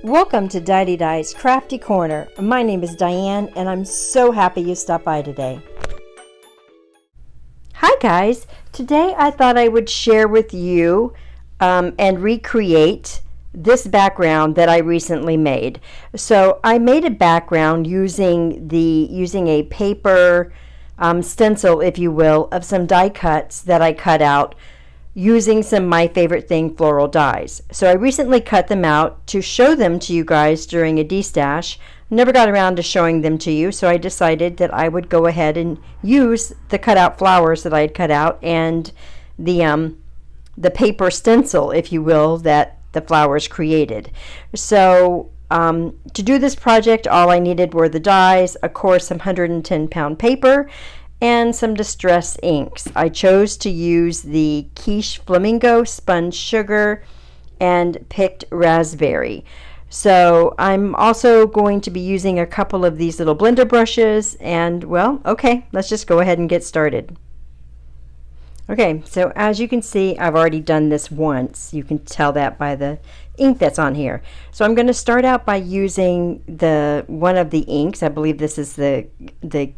Welcome to Didedi's Crafty Corner. My name is Diane and I'm so happy you stopped by today. Hi guys, today I thought I would share with you and recreate this background that I recently made. So I made a background using a paper stencil, if you will, of some die cuts that I cut out using some My Favorite Thing floral dies. So I recently cut them out to show them to you guys during a destash. Never got around to showing them to you, so I decided that I would go ahead and use the cutout flowers that I had cut out and the paper stencil, if you will, that the flowers created. So to do this project, all I needed were the dies, of course, some 110-pound paper, and some distress inks. I chose to use the Quiche Flamingo Sponge Sugar and Picked Raspberry. So I'm also going to be using a couple of these little blender brushes, and well, okay, let's just go ahead and get started. Okay, so as you can see, I've already done this once. You can tell that by the ink that's on here. So I'm going to start out by using one of the inks. I believe this is the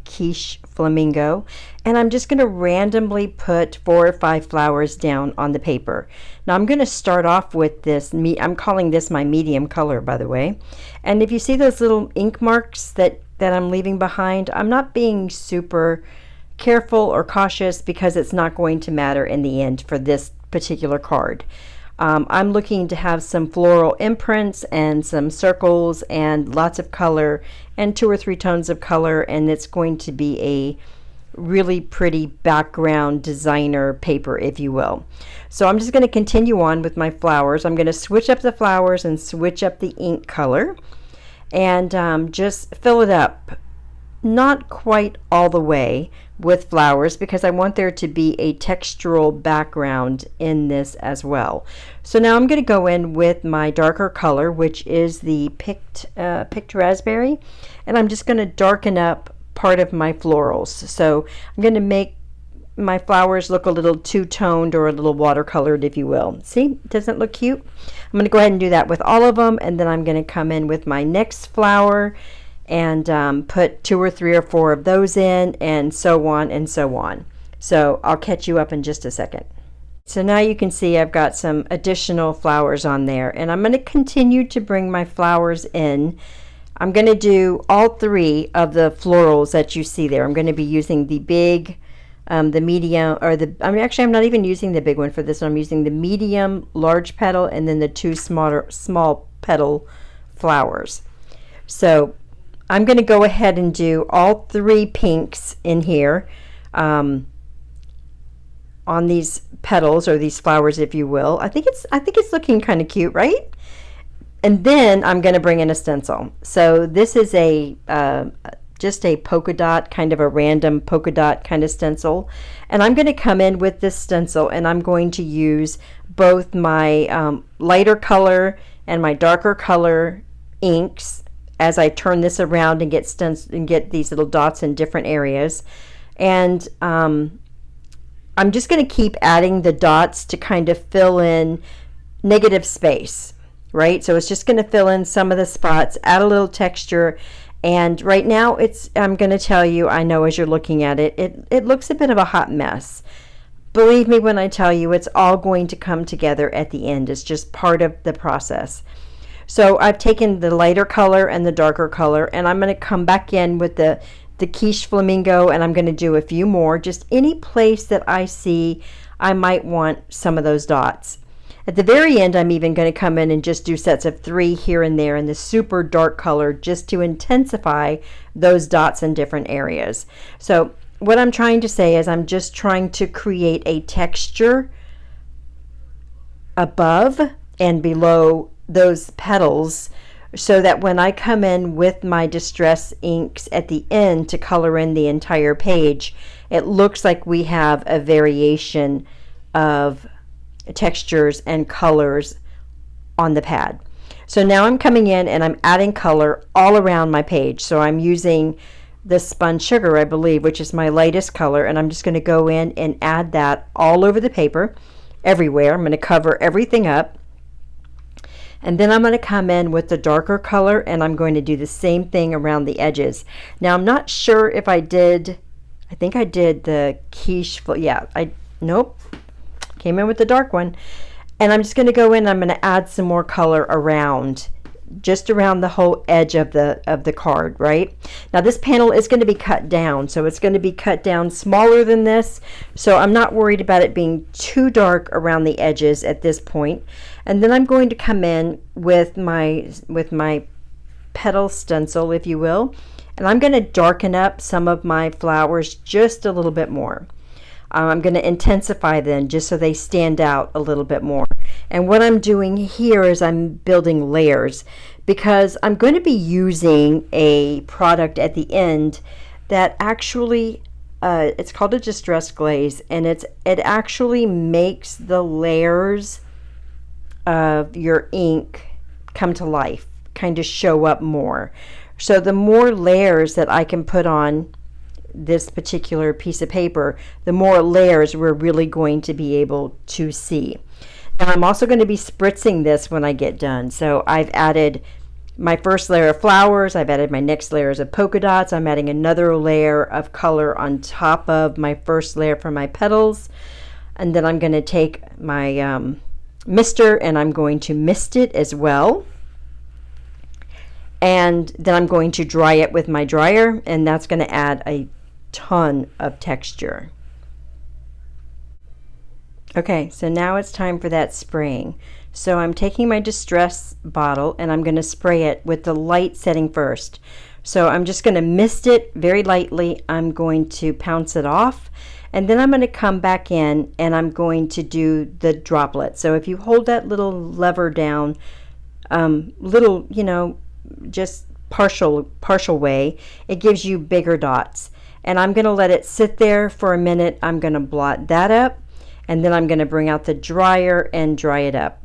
Quiche Flamingo, and I'm just going to randomly put 4 or 5 flowers down on the paper. Now I'm going to start off with this. I'm calling this my medium color, by the way. And if you see those little ink marks that I'm leaving behind, I'm not being super careful or cautious because it's not going to matter in the end for this particular card. I'm looking to have some floral imprints and some circles and lots of color and 2 or 3 tones of color, and it's going to be a really pretty background designer paper, if you will. So I'm just going to continue on with my flowers. I'm going to switch up the flowers and switch up the ink color and just fill it up, not quite all the way with flowers, because I want there to be a textural background in this as well. So now I'm going to go in with my darker color, which is the picked raspberry, and I'm just going to darken up part of my florals. So I'm going to make my flowers look a little two-toned or a little watercolored, if you will. See, doesn't it look cute? I'm going to go ahead and do that with all of them, and then I'm going to come in with my next flower and put 2 or 3 or 4 of those in, and so on and so on. So I'll catch you up in just a second. So now you can see I've got some additional flowers on there, and I'm going to continue to bring my flowers in. I'm going to do all 3 of the florals that you see there. I'm going to be using the big, the medium, or actually I'm not even using the big one for this one. I'm using the medium large petal and then the 2 small petal flowers. So I'm going to go ahead and do all 3 pinks in here on these petals, or these flowers, if you will. I think it's looking kind of cute, right? And then I'm going to bring in a stencil. So this is just a polka dot, kind of a random polka dot kind of stencil. And I'm going to come in with this stencil, and I'm going to use both my lighter color and my darker color inks as I turn this around and get these little dots in different areas. And I'm just going to keep adding the dots to kind of fill in negative space, right? So it's just going to fill in some of the spots, add a little texture. And right now I'm going to tell you, I know as you're looking at it, it looks a bit of a hot mess. Believe me when I tell you, it's all going to come together at the end. It's just part of the process. So I've taken the lighter color and the darker color, and I'm going to come back in with the Quiche Flamingo, and I'm going to do a few more, just any place that I see I might want some of those dots. At the very end, I'm even going to come in and just do sets of 3 here and there in the super dark color, just to intensify those dots in different areas. So what I'm trying to say is I'm just trying to create a texture above and below those petals, so that when I come in with my distress inks at the end to color in the entire page, it looks like we have a variation of textures and colors on the pad. So now I'm coming in and I'm adding color all around my page. So I'm using the Sponge Sugar, I believe, which is my lightest color, and I'm just going to go in and add that all over the paper, everywhere. I'm going to cover everything up. And then I'm going to come in with the darker color, and I'm going to do the same thing around the edges. Now I'm not sure if I think I did the quiche, yeah, nope, came in with the dark one. And I'm just going to go in, I'm going to add some more color around, just around the whole edge of the card, right? Now this panel is going to be cut down, so it's going to be cut down smaller than this, so I'm not worried about it being too dark around the edges at this point. And then I'm going to come in with my petal stencil, if you will, and I'm going to darken up some of my flowers just a little bit more. I'm going to intensify them just so they stand out a little bit more. And what I'm doing here is I'm building layers, because I'm going to be using a product at the end that actually, it's called a distress glaze, and it actually makes the layers of your ink come to life, kind of show up more. So the more layers that I can put on this particular piece of paper, the more layers we're really going to be able to see. Now I'm also going to be spritzing this when I get done. So I've added my first layer of flowers, I've added my next layers of polka dots, I'm adding another layer of color on top of my first layer for my petals, and then I'm going to take my mister and I'm going to mist it as well. And then I'm going to dry it with my dryer, and that's going to add a ton of texture. Okay, so now it's time for that spraying. So I'm taking my distress bottle and I'm going to spray it with the light setting first. So I'm just going to mist it very lightly. I'm going to pounce it off, and then I'm going to come back in and I'm going to do the droplet. So if you hold that little lever down, little, just partial way, it gives you bigger dots. And I'm going to let it sit there for a minute. I'm going to blot that up, and then I'm going to bring out the dryer and dry it up.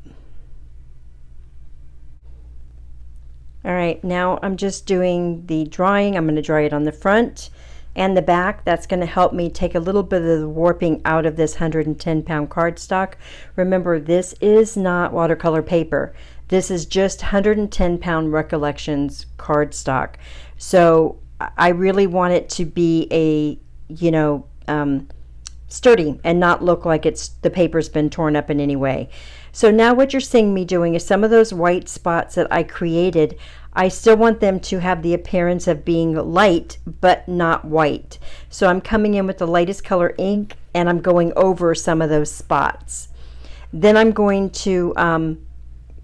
All right, now I'm just doing the drying. I'm going to dry it on the front and the back. That's going to help me take a little bit of the warping out of this 110-pound cardstock. Remember, this is not watercolor paper. This is just 110-pound Recollections cardstock. So I really want it to be a, sturdy and not look like the paper's been torn up in any way. So now what you're seeing me doing is some of those white spots that I created, I still want them to have the appearance of being light but not white. So I'm coming in with the lightest color ink and I'm going over some of those spots. Then I'm going to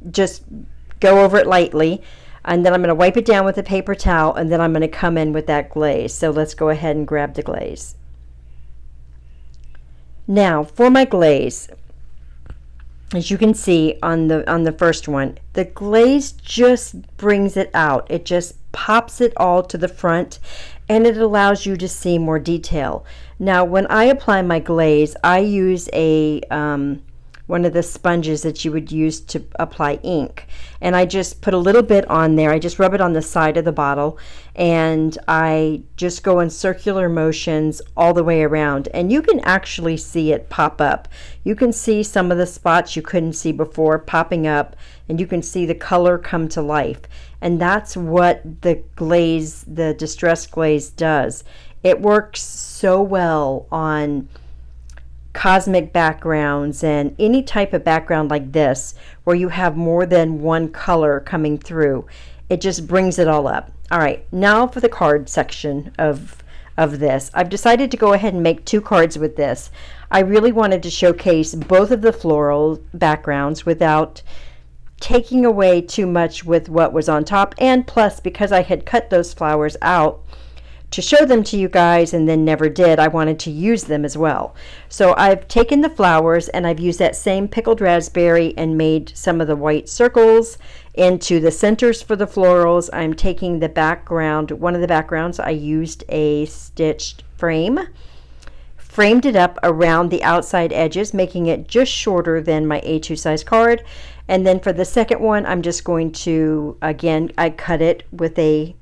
just go over it lightly, and then I'm going to wipe it down with a paper towel, and then I'm going to come in with that glaze. So let's go ahead and grab the glaze. Now for my glaze, as you can see on the first one, the glaze just brings it out. It just pops it all to the front, and it allows you to see more detail. Now when I apply my glaze, I use a one of the sponges that you would use to apply ink, and I just put a little bit on there. I just rub it on the side of the bottle, and I just go in circular motions all the way around, and you can actually see it pop up. You can see some of the spots you couldn't see before popping up, and you can see the color come to life. And that's what the glaze, the Distress Glaze, does. It works so well on cosmic backgrounds and any type of background like this where you have more than one color coming through. It just brings it all up. All right, now for the card section of this. I've decided to go ahead and make 2 cards with this. I really wanted to showcase both of the floral backgrounds without taking away too much with what was on top, and plus because I had cut those flowers out to show them to you guys and then never did, I wanted to use them as well. So I've taken the flowers and I've used that same pickled raspberry and made some of the white circles into the centers for the florals. I'm taking the background, one of the backgrounds, I used a stitched frame, framed it up around the outside edges, making it just shorter than my A2 size card. And then for the second one, I'm just going to, again, I cut it with a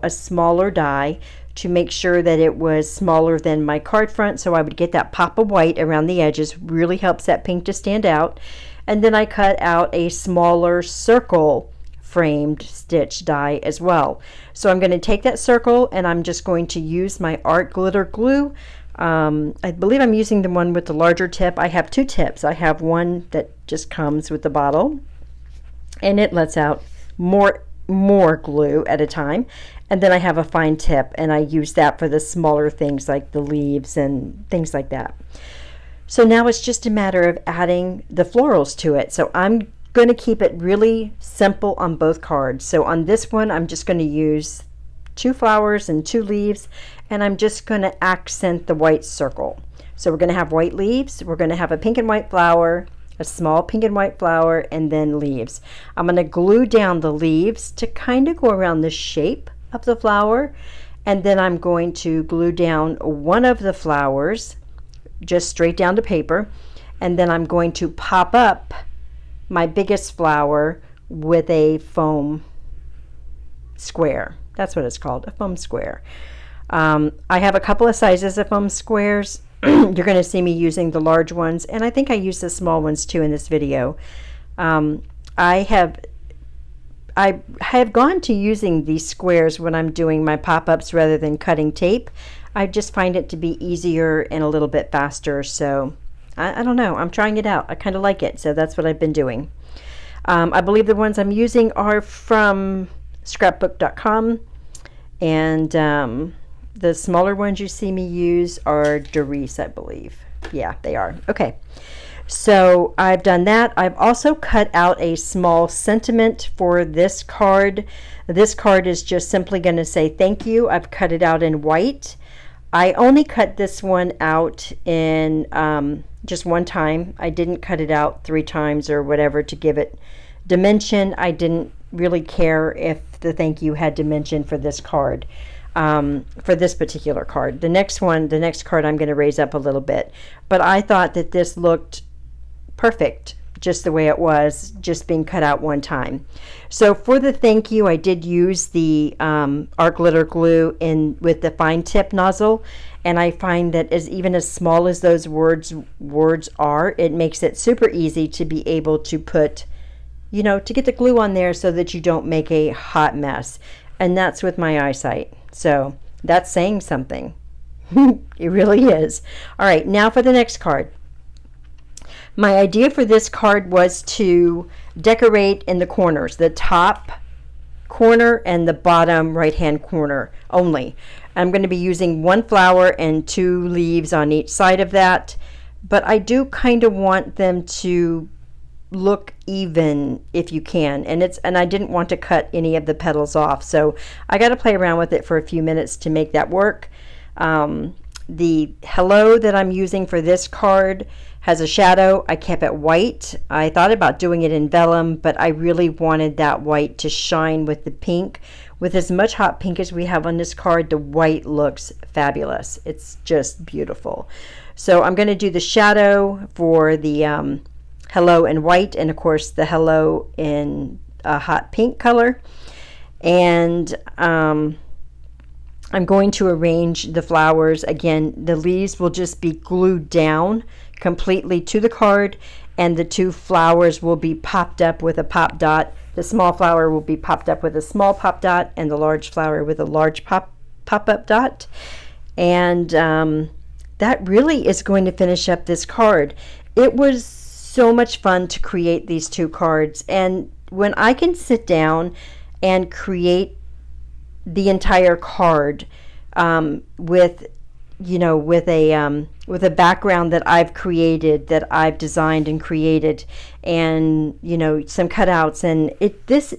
smaller die to make sure that it was smaller than my card front, so I would get that pop of white around the edges. Really helps that pink to stand out. And then I cut out a smaller circle framed stitch die as well. So I'm going to take that circle and I'm just going to use my art glitter glue. I believe I'm using the one with the larger tip. I have two tips. I have one that just comes with the bottle and it lets out more glue at a time, and then I have a fine tip and I use that for the smaller things like the leaves and things like that. So now it's just a matter of adding the florals to it. So I'm going to keep it really simple on both cards. So on this one I'm just going to use 2 flowers and 2 leaves, and I'm just going to accent the white circle. So we're going to have white leaves, we're going to have a pink and white flower, a small pink and white flower, and then leaves. I'm going to glue down the leaves to kind of go around the shape of the flower, and then I'm going to glue down one of the flowers just straight down to paper, and then I'm going to pop up my biggest flower with a foam square. That's what it's called, a foam square. I have a couple of sizes of foam squares. You're going to see me using the large ones, and I think I use the small ones too in this video. I have gone to using these squares when I'm doing my pop-ups rather than cutting tape. I just find it to be easier and a little bit faster, so I don't know. I'm trying it out. I kind of like it, so that's what I've been doing. I believe the ones I'm using are from scrapbook.com, and the smaller ones you see me use are Doris, I believe. Yeah, they are. Okay, so I've done that. I've also cut out a small sentiment for this card. This card is just simply going to say thank you. I've cut it out in white. I only cut this one out in just one time. I didn't cut it out 3 times or whatever to give it dimension. I didn't really care if the thank you had dimension for this card, for this particular card. The next card I'm going to raise up a little bit, but I thought that this looked perfect just the way it was, just being cut out one time. So for the thank you, I did use the art glitter glue in with the fine tip nozzle, and I find that even as small as those words are, it makes it super easy to be able to put, to get the glue on there so that you don't make a hot mess. And that's with my eyesight, so that's saying something. It really is. All right, now for the next card. My idea for this card was to decorate in the corners, the top corner and the bottom right hand corner only. I'm going to be using 1 flower and 2 leaves on each side of that, but I do kind of want them to look even if you can, and I didn't want to cut any of the petals off, so I got to play around with it for a few minutes to make that work. The hello that I'm using for this card has a shadow. I kept it white. I thought about doing it in vellum, but I really wanted that white to shine with the pink. With as much hot pink as we have on this card, the white looks fabulous. It's just beautiful. So I'm going to do the shadow for the hello in white, and of course the hello in a hot pink color. And I'm going to arrange the flowers. Again, the leaves will just be glued down completely to the card, and the 2 flowers will be popped up with a pop dot. The small flower will be popped up with a small pop dot, and the large flower with a large pop-up dot. And that really is going to finish up this card. It was so much fun to create these 2 cards, and when I can sit down and create the entire card with a background that I've created, that I've designed and created, and some cutouts, and this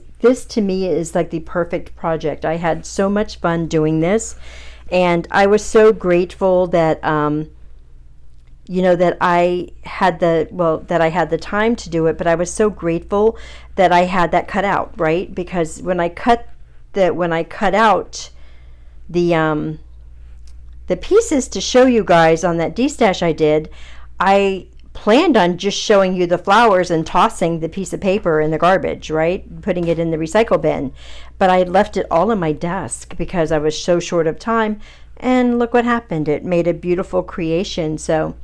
to me is like the perfect project. I had so much fun doing this, and I was so grateful that that I had the time to do it, but I was so grateful that I had that cut out, right? Because when I cut out the pieces to show you guys on that D-stash I did, I planned on just showing you the flowers and tossing the piece of paper in the garbage, right? Putting it in the recycle bin. But I left it all on my desk because I was so short of time, and look what happened. It made a beautiful creation. So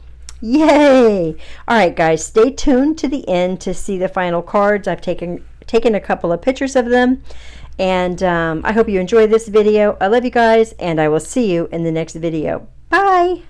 Yay! All right, guys, stay tuned to the end to see the final cards. I've taken a couple of pictures of them, and I hope you enjoy this video. I love you guys, and I will see you in the next video. Bye!